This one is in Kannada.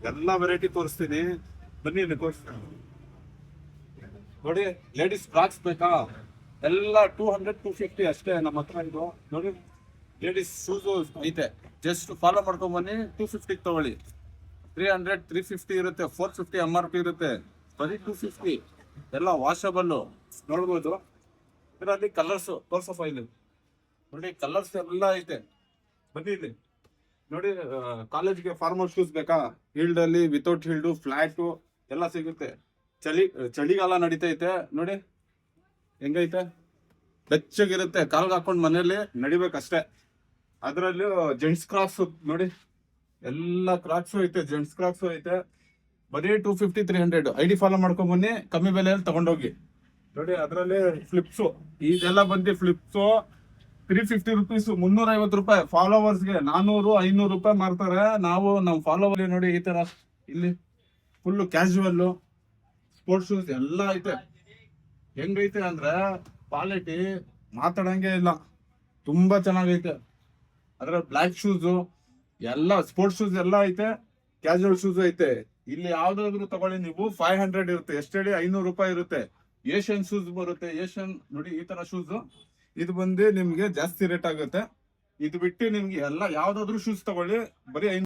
ಎಲ್ಲಾ ವೆರೈಟಿ ತೋರಿಸ್ತೀನಿ, ಬನ್ನಿ ಇಲ್ಲಿ ತೋರಿಸ್ತೀನಿ. ನೋಡಿ ಲೇಡೀಸ್ ಫ್ರಾಕ್ಸ್ ಬೇಕಾ? ಎಲ್ಲ 200-250 ಅಷ್ಟೇ ನಮ್ಮ ಹತ್ರ. ಇದು ನೋಡಿ ಲೇಡೀಸ್ ಶೂಸ್ ಐತೆ, ಜಸ್ಟ್ ಫಾಲೋ ಮಾಡ್ಕೊಂಡ್ ಬನ್ನಿ. 250 ತಗೊಳ್ಳಿ. 300-350 ಇರುತ್ತೆ, 450 MRP ಇರುತ್ತೆ, ಬರೀ 250. ಎಲ್ಲ ವಾಷಬಲ್ ನೋಡ್ಬೋದು. ಇದರಲ್ಲಿ ಕಲರ್ಸ್ ತೋರ್ಸಪ್ಪ ಇಲ್ಲಿ. ನೋಡಿ ಕಲರ್ಸ್ ಎಲ್ಲ ಐತೆ, ಬನ್ನಿ ಇಲ್ಲಿ ನೋಡಿ. ಕಾಲೇಜ್ಗೆ ಫಾರ್ಮಲ್ ಶೂಸ್ ಬೇಕಾ? ಹೀಲ್ಡ್ ಅಲ್ಲಿ, ವಿತೌಟ್ ಹೀಲ್ಡು, ಫ್ಲಾಟು ಎಲ್ಲ ಸಿಗುತ್ತೆ. ಚಳಿಗಾಲ ನಡೀತೈತೆ ನೋಡಿ ಹೆಂಗೈತೆ, ಬೆಚ್ಚಗಿರುತ್ತೆ. ಕಾಲ್ಗೆ ಹಾಕೊಂಡ್ ಮನೇಲಿ ನಡಿಬೇಕಷ್ಟೇ. ಅದ್ರಲ್ಲೂ ಜೆಂಟ್ಸ್ ಕ್ರಾಕ್ಸ್ ನೋಡಿ, ಎಲ್ಲ ಕ್ರಾಕ್ಸು ಐತೆ, ಜೆಂಟ್ಸ್ ಕ್ರಾಕ್ಸು ಐತೆ. ಬರೀ 250-300. ID ಫಾಲೋ ಮಾಡ್ಕೊಂಡ್ ಬನ್ನಿ, ಕಮ್ಮಿ ಬೆಲೆಯಲ್ಲಿ ತಗೊಂಡೋಗಿ. ನೋಡಿ ಅದ್ರಲ್ಲಿ ಫ್ಲಿಪ್ಸು, ಇದೆಲ್ಲ ಬಂದು ಫ್ಲಿಪ್ಸು 350 ರುಪೀಸ್, 350 ರೂಪಾಯಿ. ಫಾಲೋವರ್ಸ್ಗೆ 400-500 ರೂಪಾಯಿ ಮಾರ್ತಾರೆ. ನಾವು ನಮ್ಮ ಫಾಲೋವರ್ ನೋಡಿ ಈ ತರ ಇಲ್ಲಿ ಫುಲ್ ಕ್ಯಾಶುವಲ್ ಸ್ಪೋರ್ಟ್ಸ್ ಶೂಸ್ ಎಲ್ಲ ಐತೆ. ಹೆಂಗೈತೆ ಅಂದ್ರೆ ಕ್ವಾಲಿಟಿ ಮಾತಾಡಂಗೆ ಇಲ್ಲ, ತುಂಬಾ ಚೆನ್ನಾಗೈತೆ. ಅದ್ರ ಬ್ಲ್ಯಾಕ್ ಶೂಸು ಎಲ್ಲ, ಸ್ಪೋರ್ಟ್ಸ್ ಶೂಸ್ ಎಲ್ಲ ಐತೆ, ಕ್ಯಾಶುವಲ್ ಶೂಸ್ ಐತೆ. ಇಲ್ಲಿ ಯಾವ್ದಾದ್ರು ತಗೊಳ್ಳಿ ನೀವು, 500 ಇರುತ್ತೆ. ಎಷ್ಟು ಹೇಳಿ? 500 ರೂಪಾಯಿ ಇರುತ್ತೆ. ಏಷ್ಯನ್ ಶೂಸ್ ಬರುತ್ತೆ, ಏಷ್ಯನ್ ನೋಡಿ ಈ ತರ ಶೂಸ್. ಇದು ಬಂದು ನಿಮ್ಗೆ ಜಾಸ್ತಿ ರೇಟ್ ಆಗುತ್ತೆ. ಇದು ಬಿಟ್ಟು ನಿಮ್ಗೆ ಎಲ್ಲ ಯಾವ್ದಾದ್ರು ಶೂಸ್ ತಗೊಳ್ಳಿ, ಬರೀ